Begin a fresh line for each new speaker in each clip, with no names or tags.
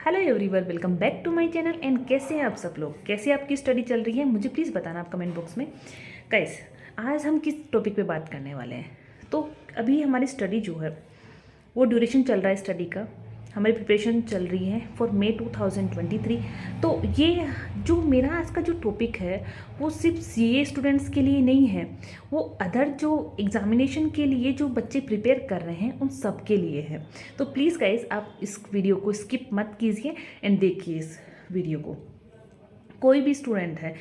Hello everyone, welcome back to my channel. And कैसे हैं आप सब लोग? कैसे आपकी स्टडी चल रही है मुझे प्लीज़ बताना आप कमेंट बॉक्स में। गाइस, आज हम किस टॉपिक पे बात करने वाले हैं? तो अभी हमारी स्टडी जो है वो ड्यूरेशन चल रहा है स्टडी का, हमारी प्रिपरेशन चल रही है फॉर मई 2023। तो ये जो मेरा आज का जो टॉपिक है वो सिर्फ सीए स्टूडेंट्स के लिए नहीं है, वो अदर जो एग्जामिनेशन के लिए जो बच्चे प्रिपेयर कर रहे हैं उन सब के लिए है। तो प्लीज़ गाइस, आप इस वीडियो को स्किप मत कीजिए एंड देखिए इस वीडियो को। कोई भी स्टूडेंट है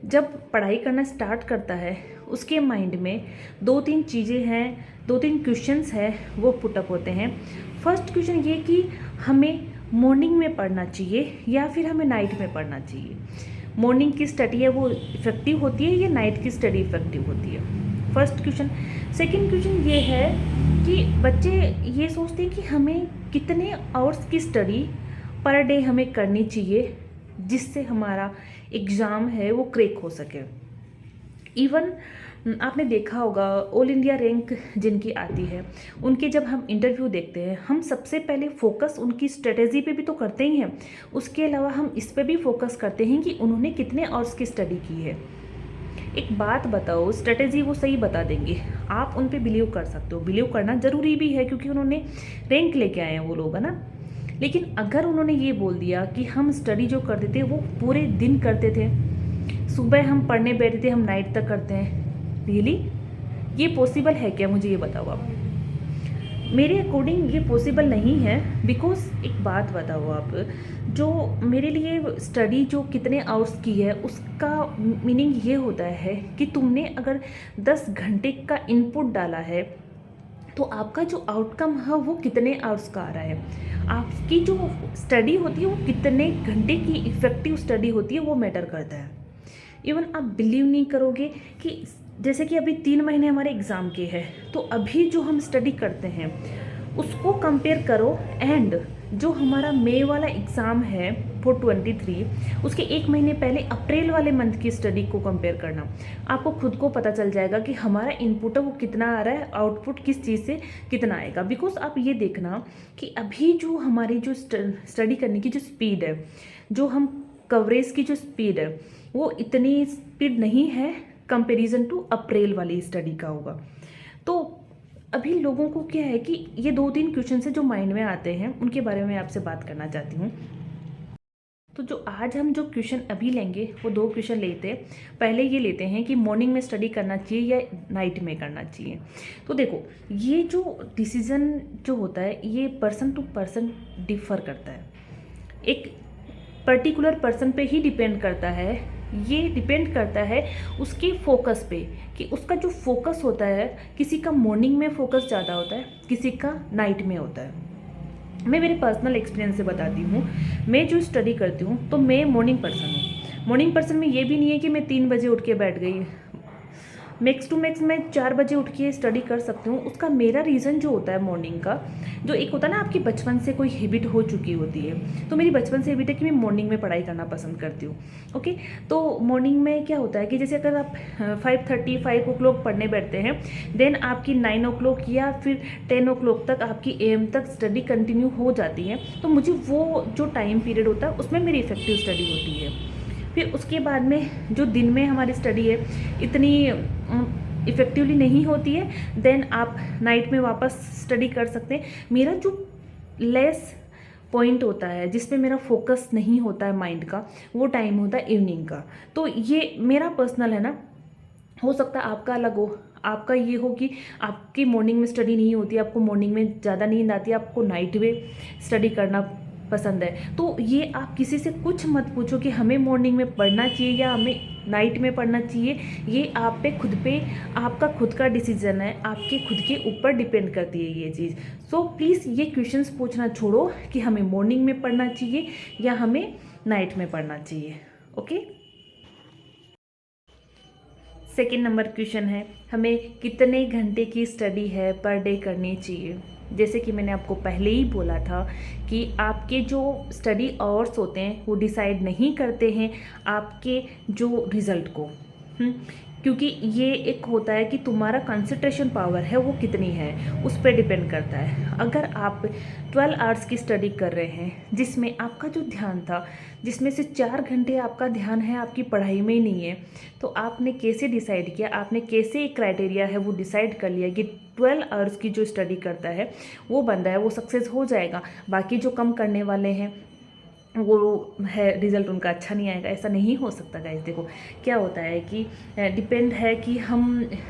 जब पढ़ाई करना स्टार्ट करता है उसके माइंड में दो तीन चीज़ें हैं, दो तीन क्वेश्चंस हैं वो पुटअप होते हैं। फर्स्ट क्वेश्चन ये कि हमें मॉर्निंग में पढ़ना चाहिए या फिर हमें नाइट में पढ़ना चाहिए। मॉर्निंग की स्टडी है वो इफ़ेक्टिव होती है या नाइट की स्टडी इफ़ेक्टिव होती है? First question. सेकंड क्वेश्चन ये है कि बच्चे ये सोचते हैं कि हमें कितने आवर्स की स्टडी पर डे हमें करनी चाहिए जिससे हमारा एग्ज़ाम है वो क्रैक हो सके। इवन आपने देखा होगा ऑल इंडिया रैंक जिनकी आती है उनके जब हम इंटरव्यू देखते हैं हम सबसे पहले फोकस उनकी स्ट्रेटेजी पे भी तो करते ही हैं, उसके अलावा हम इस पे भी फोकस करते हैं कि उन्होंने कितने आवर्स की स्टडी की है। एक बात बताओ, स्ट्रेटेजी वो सही बता देंगे, आप उन पे बिलीव कर सकते हो, बिलीव करना ज़रूरी भी है क्योंकि उन्होंने रैंक लेके आए हैं वो लोग, है ना। लेकिन अगर उन्होंने ये बोल दिया कि हम स्टडी जो करते थे वो पूरे दिन करते थे, सुबह हम पढ़ने बैठते थे, हम नाइट तक करते हैं, रियली ये पॉसिबल है क्या? मुझे ये बताओ आप। मेरे अकॉर्डिंग ये पॉसिबल नहीं है। बिकॉज एक बात बताओ आप, जो मेरे लिए स्टडी जो कितने आवर्स की है उसका मीनिंग ये होता है कि तुमने अगर 10 घंटे का इनपुट डाला है तो आपका जो आउटकम है वो कितने आवर्स का आ रहा है। आपकी जो स्टडी होती है वो कितने घंटे की इफ़ेक्टिव स्टडी होती है वो मैटर करता है। इवन आप बिलीव नहीं करोगे कि जैसे कि अभी 3 महीने हमारे एग्ज़ाम के हैं, तो अभी जो हम स्टडी करते हैं उसको कंपेयर करो एंड जो हमारा मई वाला एग्ज़ाम है फॉर 23 उसके 1 महीने पहले अप्रैल वाले मंथ की स्टडी को कंपेयर करना, आपको खुद को पता चल जाएगा कि हमारा इनपुट है वो कितना आ रहा है, आउटपुट किस चीज़ से कितना आएगा। बिकॉज आप ये देखना कि अभी जो हमारी जो स्टडी करने की जो स्पीड है, जो हम कवरेज की जो स्पीड है वो इतनी स्पीड नहीं है कंपेरिजन टू अप्रैल वाली स्टडी का होगा। तो अभी लोगों को क्या है कि ये 2-3 क्वेश्चन से जो माइंड में आते हैं उनके बारे में आपसे बात करना चाहती हूँ। तो जो आज हम जो क्वेश्चन अभी लेंगे वो 2 क्वेश्चन लेते हैं। पहले ये लेते हैं कि मॉर्निंग में स्टडी करना चाहिए या नाइट में करना चाहिए। तो देखो, ये जो डिसीज़न जो होता है ये पर्सन टू पर्सन डिफ़र करता है, एक पर्टिकुलर पर्सन पे ही डिपेंड करता है। ये डिपेंड करता है उसके फोकस पे कि उसका जो फोकस होता है, किसी का मॉर्निंग में फोकस ज़्यादा होता है, किसी का नाइट में होता है। मैं मेरे पर्सनल एक्सपीरियंस से बताती हूँ। मैं जो स्टडी करती हूँ तो मैं मॉर्निंग पर्सन हूँ। मॉर्निंग पर्सन में ये भी नहीं है कि मैं 3 बजे उठ के बैठ गई, मैक्स टू मैक्स मैं 4 बजे उठ के स्टडी कर सकती हूँ। उसका मेरा रीज़न जो होता है मॉर्निंग का, जो एक होता है ना आपकी बचपन से कोई हैबिट हो चुकी होती है, तो मेरी बचपन से हैबिट है कि मैं मॉर्निंग में पढ़ाई करना पसंद करती हूँ। ओके, तो मॉर्निंग में क्या होता है कि जैसे अगर आप 5:30 5 ओ क्लॉक पढ़ने बैठते हैं, देन आपकी 9 ओ क्लॉक या फिर 10 ओ क्लॉक तक आपकी AM तक स्टडी कंटिन्यू हो जाती है। तो मुझे वो जो टाइम पीरियड होता है उसमें मेरी इफेक्टिव स्टडी होती है। फिर उसके बाद में जो दिन में हमारी स्टडी है इतनी इफ़ेक्टिवली नहीं होती है, देन आप नाइट में वापस स्टडी कर सकते हैं। मेरा जो लेस पॉइंट होता है जिसमें मेरा फोकस नहीं होता है माइंड का, वो टाइम होता है इवनिंग का। तो ये मेरा पर्सनल है ना, हो सकता है आपका अलग हो। आपका ये हो कि आपकी मॉर्निंग में स्टडी नहीं होती, आपको मॉर्निंग में ज़्यादा नींद आती है, आपको नाइट में स्टडी करना पसंद है। तो ये आप किसी से कुछ मत पूछो कि हमें मॉर्निंग में पढ़ना चाहिए या हमें नाइट में पढ़ना चाहिए। ये आप पे खुद पे आपका खुद का डिसीजन है, आपके खुद के ऊपर डिपेंड करती है ये चीज़। सो प्लीज़ ये क्वेश्चंस पूछना छोड़ो कि हमें मॉर्निंग में पढ़ना चाहिए या हमें नाइट में पढ़ना चाहिए। ओके, सेकेंड नंबर क्वेश्चन है, हमें कितने घंटे की स्टडी है पर डे करनी चाहिए। जैसे कि मैंने आपको पहले ही बोला था कि आपके जो स्टडी आवर्स होते हैं वो डिसाइड नहीं करते हैं आपके जो रिज़ल्ट को। क्योंकि ये एक होता है कि तुम्हारा कंसंट्रेशन पावर है वो कितनी है, उस पर डिपेंड करता है। अगर आप 12 आवर्स की स्टडी कर रहे हैं जिसमें आपका जो ध्यान था, जिसमें से 4 घंटे आपका ध्यान है आपकी पढ़ाई में ही नहीं है, तो आपने कैसे डिसाइड किया, आपने कैसे एक क्राइटेरिया है वो डिसाइड कर लिया कि 12 आवर्स की जो स्टडी करता है वो बंदा है वो सक्सेस हो जाएगा, बाकी जो कम करने वाले हैं वो है रिज़ल्ट उनका अच्छा नहीं आएगा। ऐसा नहीं हो सकता गाइस। देखो क्या होता है कि डिपेंड है कि हम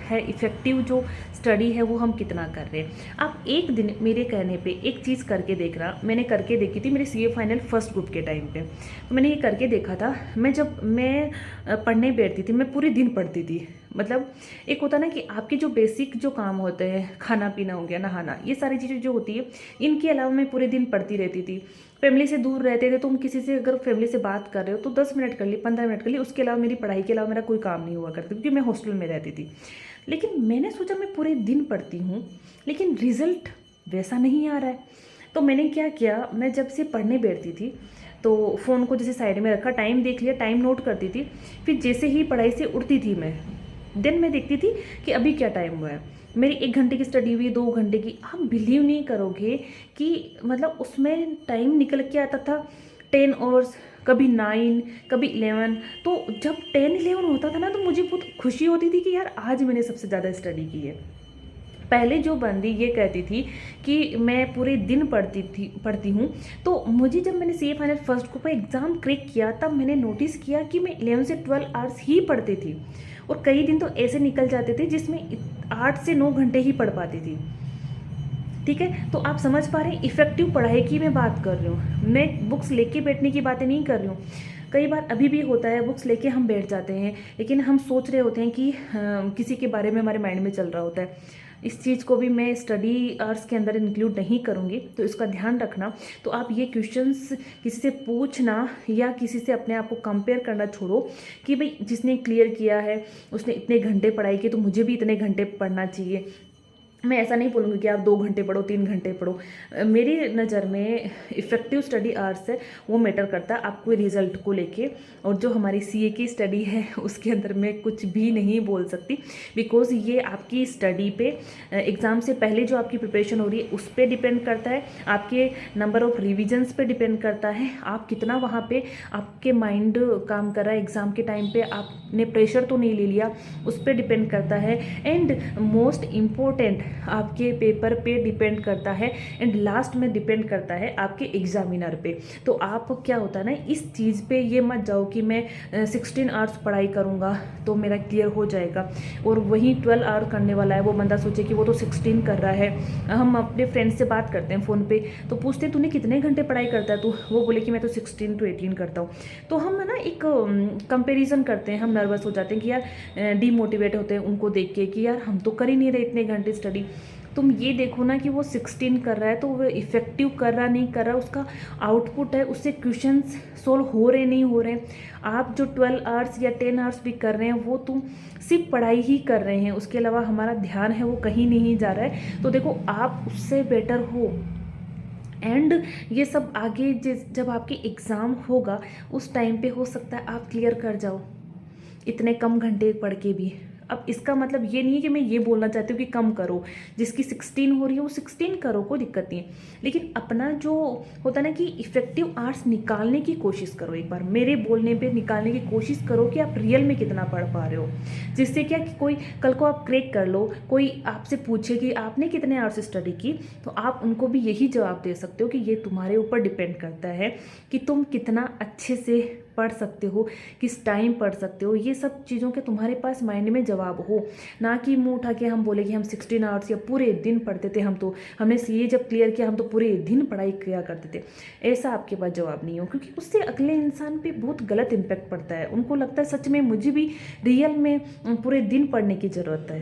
है इफ़ेक्टिव जो स्टडी है वो हम कितना कर रहे हैं। आप एक दिन मेरे कहने पे एक चीज़ करके देखना, मैंने करके देखी थी मेरे सीए फाइनल फर्स्ट ग्रुप के टाइम पे, तो मैंने ये करके देखा था। जब मैं पढ़ने बैठती थी मैं पूरे दिन पढ़ती थी। मतलब एक होता ना कि आपके जो बेसिक जो काम होते हैं, खाना पीना हो गया, नहाना, ये सारी चीज़ें जो होती है, इनके अलावा मैं पूरे दिन पढ़ती रहती थी। फैमिली से दूर रहते थे तो हम किसी से अगर फैमिली से बात कर रहे हो तो 10 मिनट कर ली, 15 मिनट कर ली, उसके अलावा मेरी पढ़ाई के अलावा मेरा कोई काम नहीं हुआ करता, क्योंकि मैं हॉस्टल में रहती थी। लेकिन मैंने सोचा मैं पूरे दिन पढ़ती हूँ लेकिन रिज़ल्ट वैसा नहीं आ रहा है। तो मैंने क्या किया, मैं जब से पढ़ने बैठती थी तो फ़ोन को जैसे साइड में रखा, टाइम देख लिया, टाइम नोट करती थी, फिर जैसे ही पढ़ाई से उठती थी मैं देखती थी कि अभी क्या टाइम हुआ है। मेरी 1 घंटे की स्टडी हुई, 2 घंटे की, आप बिलीव नहीं करोगे कि मतलब उसमें टाइम निकल के आता था 10 आवर्स, कभी 9, कभी 11। तो जब 10-11 होता था ना तो मुझे बहुत खुशी होती थी कि यार आज मैंने सबसे ज़्यादा स्टडी की है। पहले जो बंदी ये कहती थी कि मैं पूरे दिन पढ़ती हूँ, तो मुझे जब मैंने सीए फाइनल फर्स्ट ग्रुप का एग्ज़ाम क्रैक किया तब मैंने नोटिस किया कि मैं 11 से 12 आवर्स ही पढ़ती थी, और कई दिन तो ऐसे निकल जाते थे जिसमें 8 से 9 घंटे ही पढ़ पाती थी। ठीक है, तो आप समझ पा रहे हैं इफ़ेक्टिव पढ़ाई की मैं बात कर रही हूँ, मैं बुक्स लेके बैठने की बातें नहीं कर रही हूँ। कई बार अभी भी होता है बुक्स लेके हम बैठ जाते हैं लेकिन हम सोच रहे होते हैं कि किसी के बारे में हमारे माइंड में चल रहा होता है। इस चीज़ को भी मैं स्टडी आवर्स के अंदर इंक्लूड नहीं करूँगी, तो इसका ध्यान रखना। तो आप ये क्वेश्चंस किसी से पूछना या किसी से अपने आप को कंपेयर करना छोड़ो कि भाई जिसने क्लियर किया है उसने इतने घंटे पढ़ाई की तो मुझे भी इतने घंटे पढ़ना चाहिए। मैं ऐसा नहीं बोलूँगी कि आप 2 घंटे पढ़ो, 3 घंटे पढ़ो। मेरी नज़र में इफ़ेक्टिव स्टडी आवर्स है वो मैटर करता है आपको रिज़ल्ट को लेके। और जो हमारी सीए की स्टडी है उसके अंदर मैं कुछ भी नहीं बोल सकती, बिकॉज़ ये आपकी स्टडी पे एग्ज़ाम से पहले जो आपकी प्रिपरेशन हो रही है उस पर डिपेंड करता है, आपके नंबर ऑफ़ रिविजन्स पे डिपेंड करता है, आप कितना वहाँ पे आपके माइंड काम कर रहा है, एग्ज़ाम के टाइम पे आपने प्रेशर तो नहीं ले लिया, उस पर डिपेंड करता है। एंड मोस्ट इम्पोर्टेंट आपके पेपर पे डिपेंड करता है, एंड लास्ट में डिपेंड करता है आपके एग्जामिनर पे। तो आप क्या होता है ना, इस चीज़ पे ये मत जाओ कि मैं 16 आवर्स पढ़ाई करूँगा तो मेरा क्लियर हो जाएगा, और वही 12 आवर करने वाला है वो बंदा सोचे कि वो तो 16 कर रहा है। हम अपने फ्रेंड से बात करते हैं फ़ोन पे तो पूछते हैं तूने कितने घंटे पढ़ाई करता है तू, वो बोले कि मैं तो 16 to 18 करता हूँ। तो हम ना एक कंपेरिजन करते हैं, हम नर्वस हो जाते हैं कि यार डीमोटिवेट होते हैं उनको देख के कि यार हम तो कर ही नहीं रहे इतने घंटे स्टडी। तुम ये देखो ना कि वो 16 कर रहा है तो वो इफ़ेक्टिव कर रहा नहीं कर रहा, उसका आउटपुट है, उससे क्वेश्चंस सोल्व हो रहे नहीं हो रहे। आप जो 12 आवर्स या 10 आवर्स भी कर रहे हैं वो तुम सिर्फ पढ़ाई ही कर रहे हैं, उसके अलावा हमारा ध्यान है वो कहीं नहीं जा रहा है। तो देखो आप उससे बेटर हो। एंड ये सब आगे जब आपकी एग्ज़ाम होगा उस टाइम पे हो सकता है आप क्लियर कर जाओ इतने कम घंटे पढ़ के भी। अब इसका मतलब ये नहीं है कि मैं ये बोलना चाहती हूँ कि कम करो, जिसकी 16 हो रही है वो 16 करो, कोई दिक्कत नहीं है, लेकिन अपना जो होता है ना कि इफ़ेक्टिव आवर्स निकालने की कोशिश करो। एक बार मेरे बोलने पे निकालने की कोशिश करो कि आप रियल में कितना पढ़ पा रहे हो, जिससे क्या कि कोई कल को आप क्रैक कर लो, कोई आपसे पूछे कि आपने कितने आवर्स स्टडी की, तो आप उनको भी यही जवाब दे सकते हो कि ये तुम्हारे ऊपर डिपेंड करता है कि तुम कितना अच्छे से पढ़ सकते हो, किस टाइम पढ़ सकते हो। ये सब चीज़ों के तुम्हारे पास माइंड में जवाब हो, ना कि मुंह उठा के हम बोले कि हम 16 आवर्स या पूरे दिन पढ़ते थे, हमने सीए जब क्लियर किया हम तो पूरे दिन पढ़ाई किया करते थे। ऐसा आपके पास जवाब नहीं हो, क्योंकि उससे अगले इंसान पे बहुत गलत इम्पैक्ट पड़ता है। उनको लगता है सच में मुझे भी रियल में पूरे दिन पढ़ने की ज़रूरत है।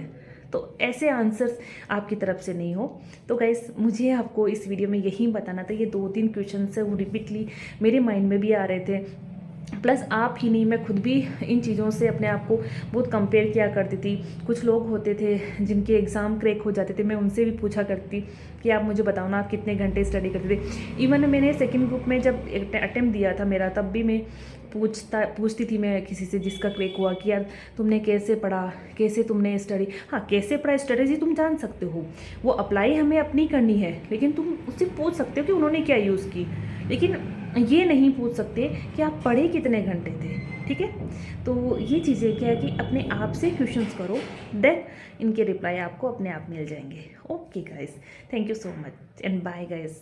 तो ऐसे आंसर्स आपकी तरफ से नहीं हो। तो गाइस मुझे आपको इस वीडियो में यही बताना था। ये 2-3 क्वेश्चन है वो रिपीटली मेरे माइंड में भी आ रहे थे, प्लस आप ही नहीं, मैं खुद भी इन चीज़ों से अपने आप को बहुत कंपेयर किया करती थी। कुछ लोग होते थे जिनके एग्ज़ाम क्रैक हो जाते थे, मैं उनसे भी पूछा करती कि आप मुझे बताओ ना, आप कितने घंटे स्टडी करते थे। इवन मैंने सेकंड ग्रुप में जब अटेम्प्ट दिया था मेरा, तब भी मैं पूछती थी मैं किसी से जिसका क्रैक हुआ कि यार तुमने कैसे पढ़ा, कैसे तुमने स्टडी। हाँ, कैसे पढ़ा स्ट्रेटेजी तुम जान सकते हो, वो अप्लाई हमें अपनी करनी है, लेकिन तुम उससे पूछ सकते हो कि उन्होंने क्या यूज़ की, लेकिन ये नहीं पूछ सकते कि आप पढ़े कितने घंटे थे। ठीक है, तो ये चीज़ें क्या है कि अपने आप से क्वेश्चंस करो, देन इनके रिप्लाई आपको अपने आप मिल जाएंगे। Okay guys, thank you so much and bye guys.